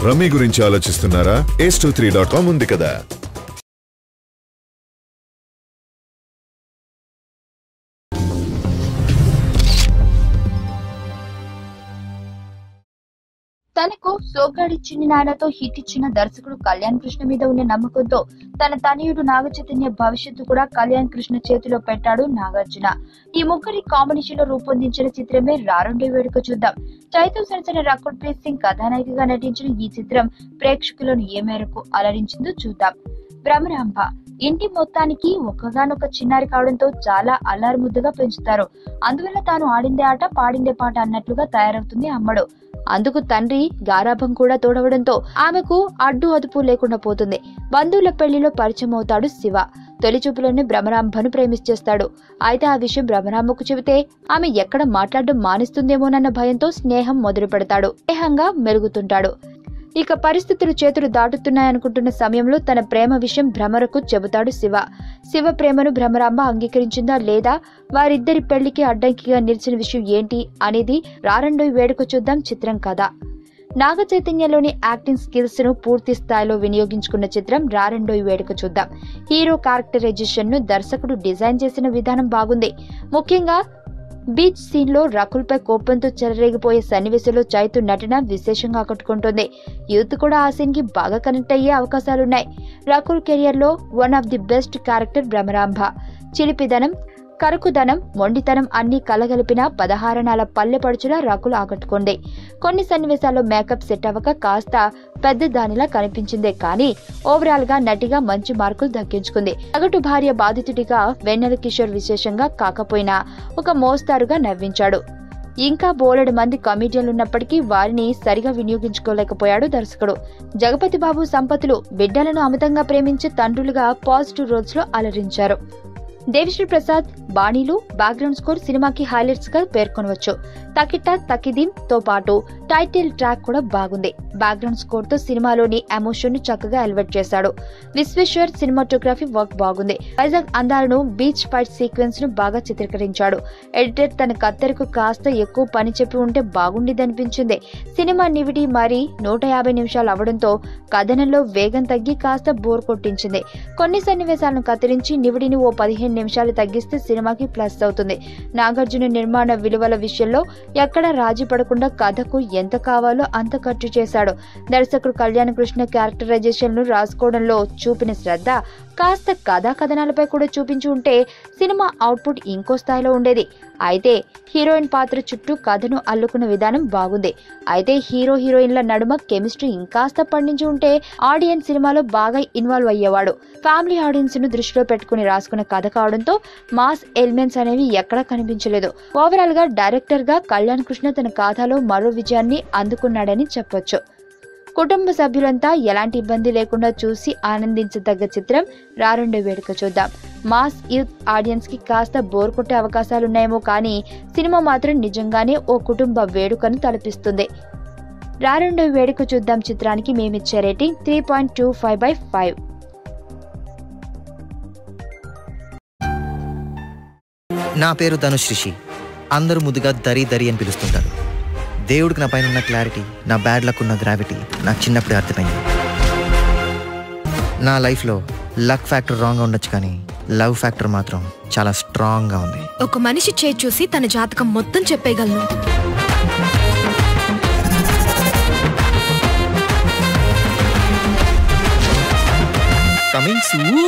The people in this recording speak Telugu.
రమ్మీ గురించి ఆలోచిస్తున్నారా? ace23.com ఉంది కదా. తనకు సోగ్గాడి చిన్ని నాయనతో హిట్ ఇచ్చిన దర్శకుడు కళ్యాణ్ కృష్ణ మీద ఉన్న నమ్మకంతో తన తనయుడు నాగ చైతన్య భవిష్యత్తు కూడా కళ్యాణ్ కృష్ణ చేతిలో పెట్టాడు నాగార్జున. ఈ ముగ్గురి కాంబినేషన్ లో రూపొందించిన చిత్రమే రారండే వేడుక చూద్దాం. చైతూ సరసన రకుల్ ప్రీత్ సింగ్ కథానాయికగా నటించిన ఈ చిత్రం ప్రేక్షకులను ఏ మేరకు అలరించిందో చూద్దాం. భ్రమరాంబ ఇంటి మొత్తానికి ఒక్కగానొక్క చిన్నారి కావడంతో చాలా అల్లారుముద్దుగా పెంచుతారు. అందువల్ల తాను ఆడిందే ఆట పాడిందే పాట అన్నట్లుగా తయారవుతుంది అమ్మడు. అందుకు తండ్రి గారాభం కూడా తోడవడంతో ఆమెకు అడ్డు అదుపు లేకుండా పోతుంది. బంధువుల పెళ్లిలో పరిచయం అవుతాడు శివ. తొలి చూపులోనే భ్రమరాంబను ప్రేమించేస్తాడు. అయితే ఆ విషయం భ్రమరాంబకు చెబితే ఆమె ఎక్కడ మాట్లాడడం మానేస్తుందేమోనన్న భయంతో స్నేహం మొదలు పెడతాడు. స్నేహంగా మెలుగుతుంటాడు. ఇక పరిస్థితులు చేతులు దాటుతున్నాయనుకుంటున్న సమయంలో తన ప్రేమ విషయం భ్రమరకు చెబుతాడు శివ. శివ ప్రేమను భ్రమరాంబ అంగీకరించిందా లేదా, వారిద్దరి పెళ్లికి అడ్డంకిగా నిలిచిన విషయం ఏంటి అనేది రారండోయ్ వేడుక చూద్దాం చిత్రం కథ. నాగ చైతన్యలోని యాక్టింగ్ స్కిల్స్ ను పూర్తి స్థాయిలో వినియోగించుకున్న చిత్రం రారండోయ్ వేడుక చూద్దాం. హీరో క్యారెక్టరైజేషన్ ను దర్శకుడు డిజైన్ చేసిన విధానం బాగుంది. ముఖ్యంగా బీచ్ సీన్ లో రకుల్ పై కోపంతో చెలరేగిపోయే సన్నివేశంలో చైతు నటన విశేషంగా ఆకట్టుకుంటుంది. యూత్ కూడా ఆ సీన్ కి బాగా కనెక్ట్ అయ్యే అవకాశాలున్నాయి. రకుల్ కెరియర్ లో one of the best character Bhramaramba. చిలిపిదనం, కరుకుదనం, మొండితనం అన్ని కలగలిపిన 16 పల్లెపడుచులా రకుల్ ఆకట్టుకుంది. కొన్ని సన్నివేశాల్లో మేకప్ సెట్ అవ్వక కాస్త పెద్ద దానిలా కనిపించిందే కానీ ఓవరాల్ గా నటిగా మంచి మార్కులు దక్కించుకుంది. సగటు భార్య బాధితుడిగా వెన్నెల కిషోర్ విశేషంగా కాకపోయినా ఒక మోస్తారుగా నవ్వించాడు. ఇంకా బోలెడు మంది కమెడియన్లున్నప్పటికీ వారిని సరిగా వినియోగించుకోలేకపోయాడు దర్శకుడు. జగపతి బాబు సంపతులు బిడ్డలను అమితంగా ప్రేమించే తండ్రులుగా పాజిటివ్ రోల్స్ లో అలరించారు. దేవిశ్రీ ప్రసాద్ బాణీలు బ్యాక్గ్రౌండ్ స్కోర్ సినిమాకి హైలైట్స్ గా పేర్కొనవచ్చు. తకిట తకిదీం తో పాటు టైటిల్ ట్రాక్ కూడా బాగుంది. బ్యాక్గ్రౌండ్ స్కోర్ తో సినిమాలోని ఎమోషన్ ను చక్కగా ఎలివేట్ చేశాడు. విశ్వేశ్వర్ సినిమాటోగ్రఫీ వర్క్ బాగుంది. వైజాగ్ అందాలను బీచ్ ఫైట్ సీక్వెన్స్ ను బాగా చిత్రీకరించాడు. ఎడిటర్ తన కత్తెరకు కాస్త ఎక్కువ పని చెప్పి ఉంటే బాగుండేదనిపించింది. సినిమా నివిడి మరి 150 నిమిషాలు అవడంతో కథనంలో వేగం తగ్గి కాస్త బోర్ కొట్టించింది. కొన్ని సన్నివేశాలను కత్తిరించి నివిడిని ఓ 15 నిమిషాలు తగ్గిస్తే సినిమాకి ప్లస్ అవుతుంది. నాగార్జున నిర్మాణ విలువల విషయంలో ఎక్కడా రాజీ పడకుండా కథకు ఎంత కావాలో అంత ఖర్చు చేశాడు. దర్శకుడు కళ్యాణ్ కృష్ణ క్యారెక్టరైజేషన్ ను రాసుకోవడంలో చూపిన శ్రద్ధ కాస్త కథా కథనాలపై కూడా చూపించి ఉంటే సినిమా అవుట్పుట్ ఇంకో స్థాయిలో ఉండేది. అయితే హీరోయిన్ పాత్ర చుట్టూ కథను అల్లుకున్న విధానం బాగుంది. అయితే హీరో హీరోయిన్ల నడుమ కెమిస్ట్రీ ఇంకాస్త పండించి ఉంటే ఆడియన్స్ సినిమాలో బాగా ఇన్వాల్వ్ అయ్యేవాడు. ఫ్యామిలీ ఆడియన్స్ ను దృష్టిలో పెట్టుకుని రాసుకున్న కథ కావడంతో మాస్ ఎలిమెంట్స్ అనేవి ఎక్కడా కనిపించలేదు. ఓవరాల్ గా డైరెక్టర్ గా కళ్యాణ్ కృష్ణ తన కథలో మరో విజయాన్ని అందుకున్నాడని చెప్పొచ్చు. కుటుంబ సభ్యులంతా ఎలాంటి ఇబ్బంది లేకుండా చూసి ఆనందించదగ్గ చిత్రం రారండే వేడుక చూద్దాం. మాస్ యూత్ ఆడియన్స్ కి కాస్త బోర్ కొట్టే అవకాశాలున్నాయేమో కానీ సినిమా మాత్రం నిజంగానే ఓ కుటుంబ వేడుకను తలపిస్తుంది. రారండే వేడుక చూద్దాం చిత్రానికి మేమిచ్చే రేటింగ్ 3.25/5. నా పేరు ధనుష్ రిషి. అందరూ ముద్దుగా దరి దరి అని పిలుస్తుంటారు. దేవుడికి నా పైన ఉన్న క్లారిటీ, నా బ్యాడ్ లక్ ఉన్న గ్రావిటీ నాకు చిన్నప్పుడే అర్థమైంది. నా లైఫ్లో లక్ ఫ్యాక్టర్ రాంగ్గా ఉండొచ్చు కానీ లవ్ ఫ్యాక్టర్ మాత్రం చాలా స్ట్రాంగ్గా ఉంది. ఒక మనిషి చేయి చూసి తన జాతకం మొత్తం చెప్పేయగలను. Coming soon.